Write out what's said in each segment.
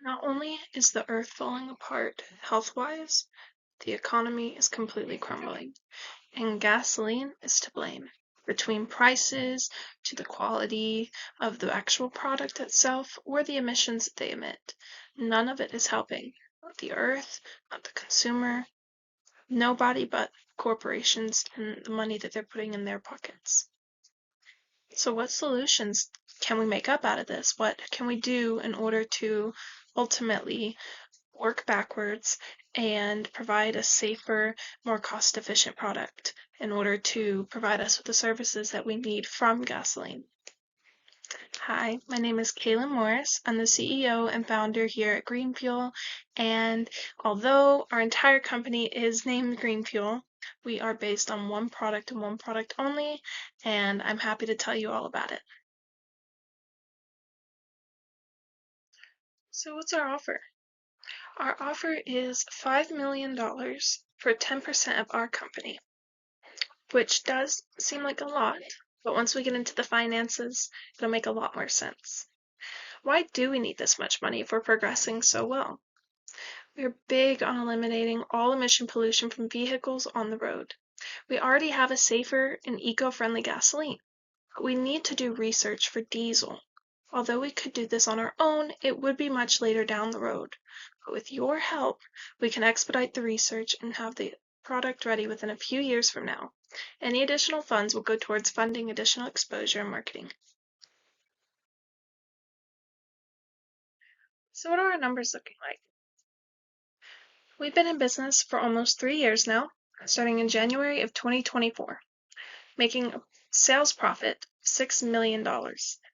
Not only is the earth falling apart health-wise, the economy is completely crumbling, and gasoline is to blame. Between prices to the quality of the actual product itself or the emissions that they emit, none of it is helping. Not the earth, not the consumer, nobody but corporations and the money that they're putting in their pockets. So what solutions can we make up out of this? What can we do in order to ultimately work backwards and provide a safer, more cost-efficient product in order to provide us with the services that we need from gasoline? Hi, my name is Kaylin Morris. I'm the CEO and founder here at Green Fuel, and although our entire company is named Green Fuel, we are based on one product and one product only, and I'm happy to tell you all about it. So what's our offer? Our offer is $5 million for 10% of our company, which does seem like a lot, but once we get into the finances, it'll make a lot more sense. Why do we need this much money if we're progressing so well? We're big on eliminating all emission pollution from vehicles on the road. We already have a safer and eco-friendly gasoline, but we need to do research for diesel. Although we could do this on our own, it would be much later down the road. But with your help, we can expedite the research and have the product ready within a few years from now. Any additional funds will go towards funding additional exposure and marketing. So what are our numbers looking like? We've been in business for almost 3 years now, starting in January of 2024, making a sales profit of $6 million,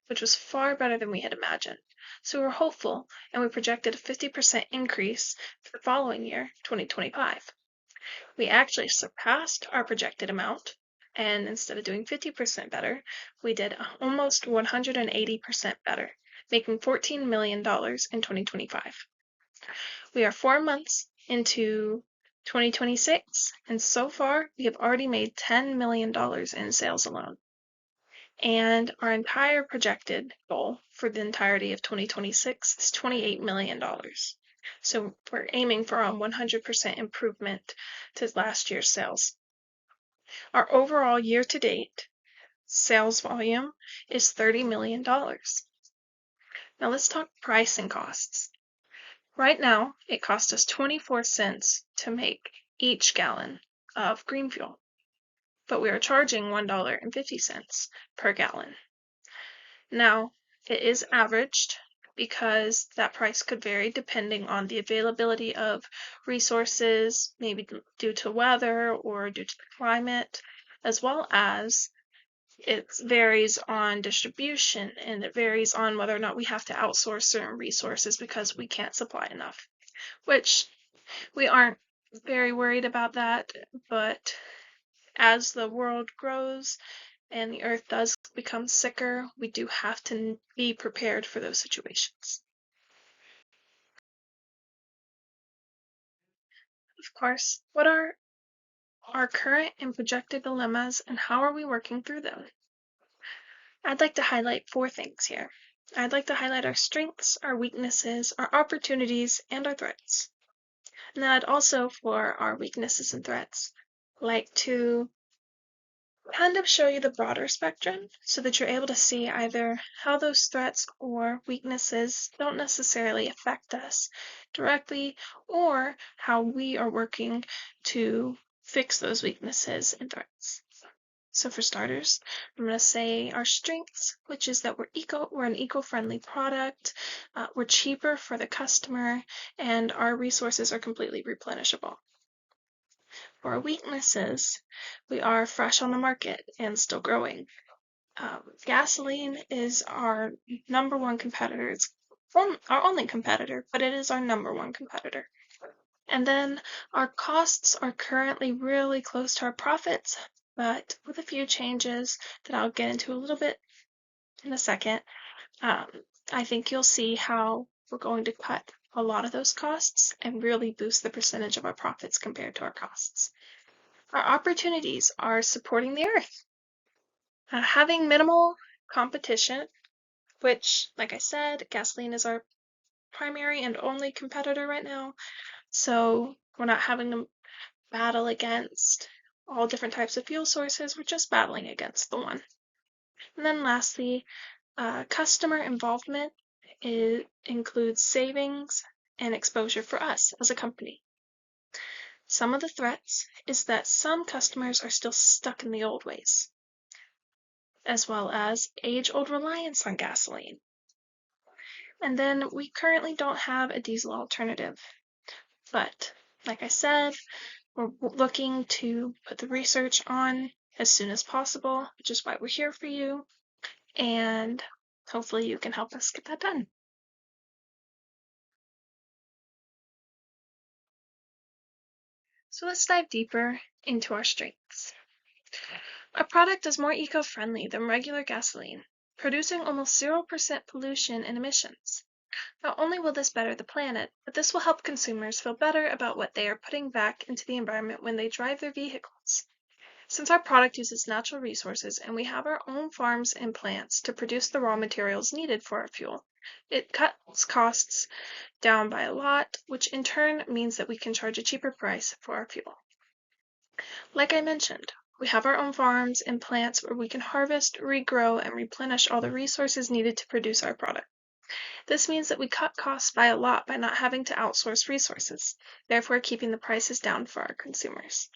which was far better than we had imagined. So we're hopeful, and we projected a 50% increase for the following year, 2025. We actually surpassed our projected amount, and instead of doing 50% better, we did almost 180% better, making $14 million in 2025. We are 4 months into 2026, and so far we have already made $10 million in sales alone. And our entire projected goal for the entirety of 2026 is $28 million. So we're aiming for a 100% improvement to last year's sales. Our overall year-to-date sales volume is $30 million. Now let's talk price and costs. Right now, it costs us 24 cents to make each gallon of green fuel, but we are charging $1.50 per gallon. Now, it is averaged because that price could vary depending on the availability of resources, maybe due to weather or due to the climate, as well as it varies on distribution and it varies on whether or not we have to outsource certain resources because we can't supply enough, which we aren't very worried about that, but as the world grows and the earth does become sicker, we do have to be prepared for those situations. Of course, what are our current and projected dilemmas and how are we working through them? I'd like to highlight 4 things here. I'd like to highlight our strengths, our weaknesses, our opportunities, and our threats. And then I'd also, for our weaknesses and threats, like to kind of show you the broader spectrum so that you're able to see either how those threats or weaknesses don't necessarily affect us directly or how we are working to fix those weaknesses and threats. So for starters, I'm going to say our strengths, which is that we're an eco-friendly product, we're cheaper for the customer, and our resources are completely replenishable. For our weaknesses, we are fresh on the market and still growing. Gasoline is our number one competitor. It's our only competitor, but it is our number one competitor. And then our costs are currently really close to our profits, but with a few changes that I'll get into a little bit in a second, I think you'll see how we're going to cut a lot of those costs and really boost the percentage of our profits compared to our costs. Our opportunities are supporting the earth, having minimal competition, which, like I said, gasoline is our primary and only competitor right now. So we're not having to battle against all different types of fuel sources. We're just battling against the one. And then lastly, customer involvement includes savings and exposure for us as a company. Some of the threats is that some customers are still stuck in the old ways, as well as age-old reliance on gasoline. And then we currently don't have a diesel alternative. But like I said, we're looking to put the research on as soon as possible, which is why we're here for you. And hopefully you can help us get that done. So let's dive deeper into our strengths. Our product is more eco-friendly than regular gasoline, producing almost 0% pollution and emissions. Not only will this better the planet, but this will help consumers feel better about what they are putting back into the environment when they drive their vehicles. Since our product uses natural resources and we have our own farms and plants to produce the raw materials needed for our fuel, it cuts costs down by a lot, which in turn means that we can charge a cheaper price for our fuel. Like I mentioned, we have our own farms and plants where we can harvest, regrow, and replenish all the resources needed to produce our product. This means that we cut costs by a lot by not having to outsource resources, therefore keeping the prices down for our consumers.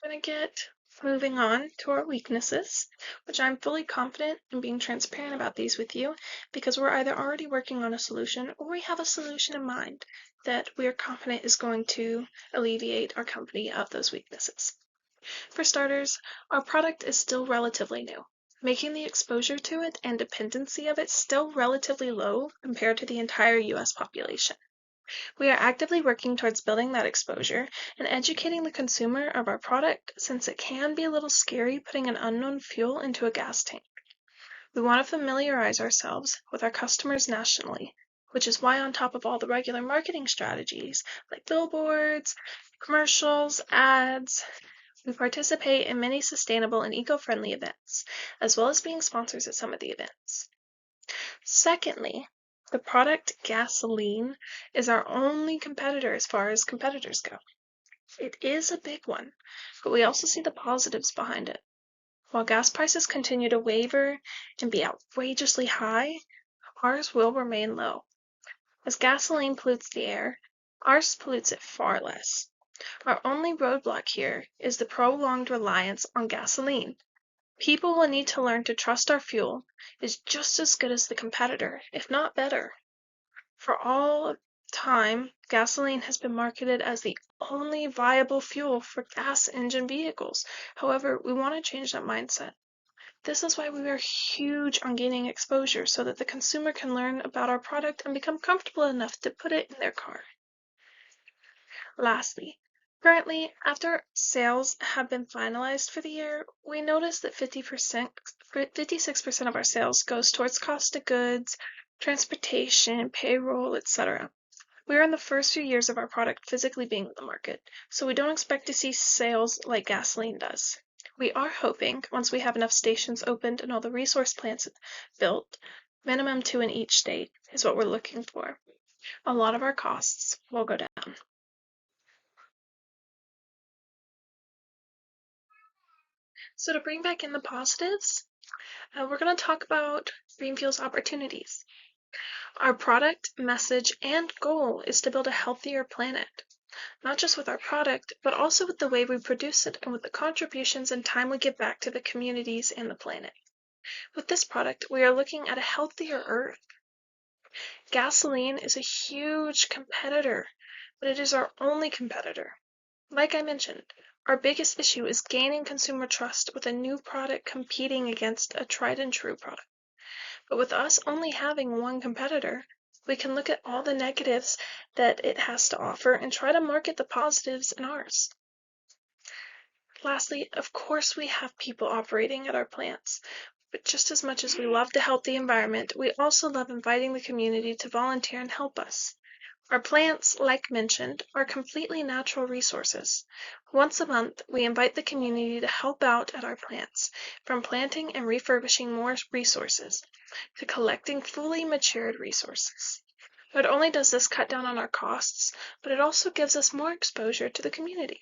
I'm going to get moving on to our weaknesses, which I'm fully confident in being transparent about these with you because we're either already working on a solution or we have a solution in mind that we are confident is going to alleviate our company of those weaknesses. For starters, our product is still relatively new, making the exposure to it and dependency of it still relatively low compared to the entire US population. We are actively working towards building that exposure and educating the consumer of our product since it can be a little scary putting an unknown fuel into a gas tank. We want to familiarize ourselves with our customers nationally, which is why on top of all the regular marketing strategies like billboards, commercials, ads, we participate in many sustainable and eco-friendly events, as well as being sponsors at some of the events. Secondly, the product gasoline is our only competitor as far as competitors go. It is a big one, but we also see the positives behind it. While gas prices continue to waver and be outrageously high, ours will remain low. As gasoline pollutes the air, ours pollutes it far less. Our only roadblock here is the prolonged reliance on gasoline. People will need to learn to trust our fuel is just as good as the competitor, if not better. For all time, gasoline has been marketed as the only viable fuel for gas engine vehicles. However, we want to change that mindset. This is why we are huge on gaining exposure so that the consumer can learn about our product and become comfortable enough to put it in their car. Lastly, currently, after sales have been finalized for the year, we noticed that 56% of our sales goes towards cost of goods, transportation, payroll, etc. We are in the first few years of our product physically being in the market, so we don't expect to see sales like gasoline does. We are hoping, once we have enough stations opened and all the resource plants built, minimum 2 in each state is what we're looking for. A lot of our costs will go down. So to bring back in the positives, we're going to talk about Green Fuel's opportunities. Our product, message, and goal is to build a healthier planet, not just with our product, but also with the way we produce it and with the contributions and time we give back to the communities and the planet. With this product, we are looking at a healthier Earth. Gasoline is a huge competitor, but it is our only competitor. Like I mentioned, our biggest issue is gaining consumer trust with a new product competing against a tried and true product. But with us only having one competitor, we can look at all the negatives that it has to offer and try to market the positives in ours. Lastly, of course, we have people operating at our plants, but just as much as we love to help the environment, we also love inviting the community to volunteer and help us. Our plants, like mentioned, are completely natural resources. Once a month, we invite the community to help out at our plants, from planting and refurbishing more resources to collecting fully matured resources. Not only does this cut down on our costs, but it also gives us more exposure to the community.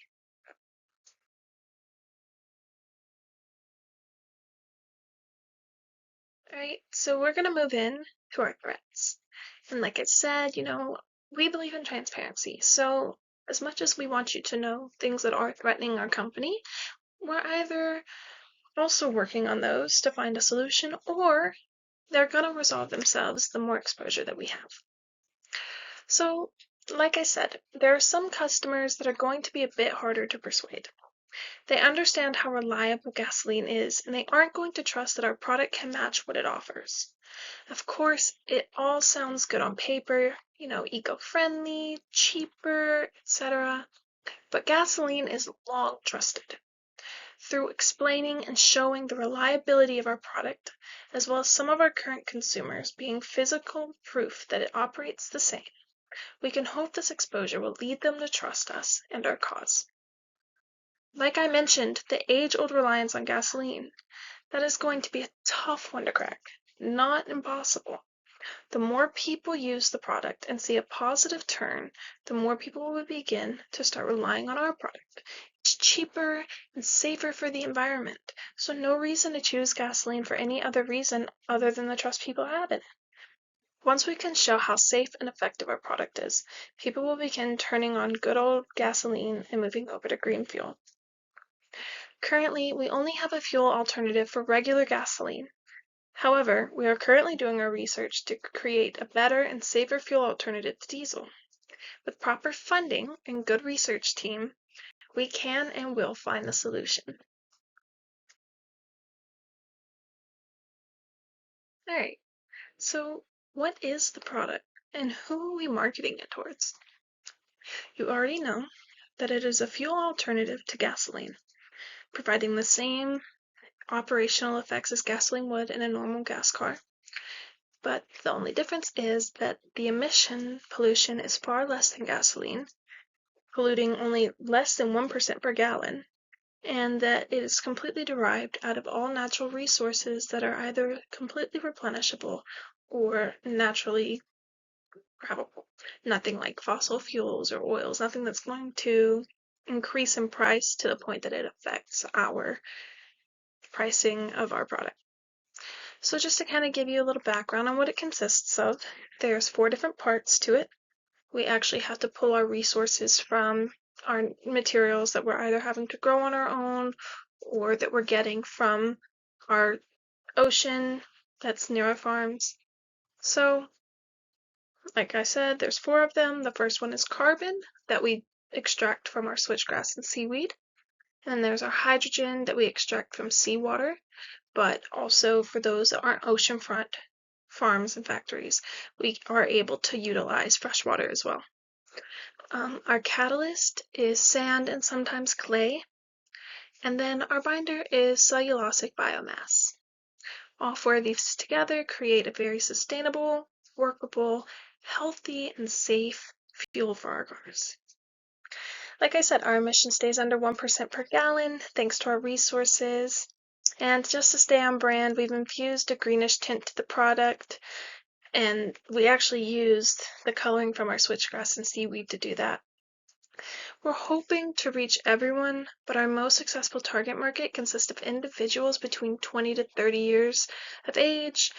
Alright, so we're going to move in to our threats. And like I said, we believe in transparency. So as much as we want you to know things that are threatening our company, we're either also working on those to find a solution, or they're going to resolve themselves the more exposure that we have. So, like I said, there are some customers that are going to be a bit harder to persuade. They understand how reliable gasoline is, and they aren't going to trust that our product can match what it offers. Of course, it all sounds good on paper, eco-friendly, cheaper, etc. But gasoline is long trusted. Through explaining and showing the reliability of our product, as well as some of our current consumers being physical proof that it operates the same, we can hope this exposure will lead them to trust us and our cause. Like I mentioned, the age-old reliance on gasoline, that is going to be a tough one to crack. Not impossible. The more people use the product and see a positive turn, the more people will begin to start relying on our product. It's cheaper and safer for the environment, so no reason to choose gasoline for any other reason other than the trust people have in it. Once we can show how safe and effective our product is, people will begin turning on good old gasoline and moving over to green fuel. Currently, we only have a fuel alternative for regular gasoline. However, we are currently doing our research to create a better and safer fuel alternative to diesel. With proper funding and good research team, we can and will find the solution. Alright, so what is the product and who are we marketing it towards? You already know that it is a fuel alternative to gasoline, providing the same operational effects as gasoline would in a normal gas car. But the only difference is that the emission pollution is far less than gasoline, polluting only less than 1% per gallon, and that it is completely derived out of all natural resources that are either completely replenishable or naturally grabbable. Nothing like fossil fuels or oils, nothing that's going to increase in price to the point that it affects our pricing of our product. So just to kind of give you a little background on what it consists of, there's 4 different parts to it. We actually have to pull our resources from our materials that we're either having to grow on our own or that we're getting from our ocean that's near our farms. So, like I said, there's 4 of them. The first one is carbon that we extract from our switchgrass and seaweed. And then there's our hydrogen that we extract from seawater, but also for those that aren't oceanfront farms and factories, we are able to utilize fresh water as well. Our catalyst is sand and sometimes clay, and then our binder is cellulosic biomass. All 4 of these together create a very sustainable, workable, healthy, and safe fuel for our cars. Like I said, our emission stays under 1% per gallon thanks to our resources. And just to stay on brand, we've infused a greenish tint to the product, and we actually used the coloring from our switchgrass and seaweed to do that. We're hoping to reach everyone, but our most successful target market consists of individuals between 20 to 30 years of age,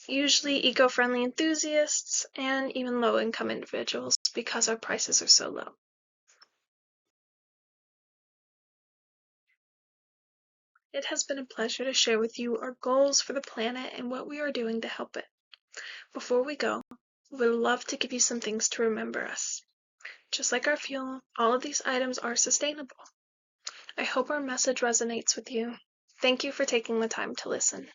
usually eco-friendly enthusiasts, and even low-income individuals because our prices are so low. It has been a pleasure to share with you our goals for the planet and what we are doing to help it. Before we go, we would love to give you some things to remember us. Just like our fuel, all of these items are sustainable. I hope our message resonates with you. Thank you for taking the time to listen.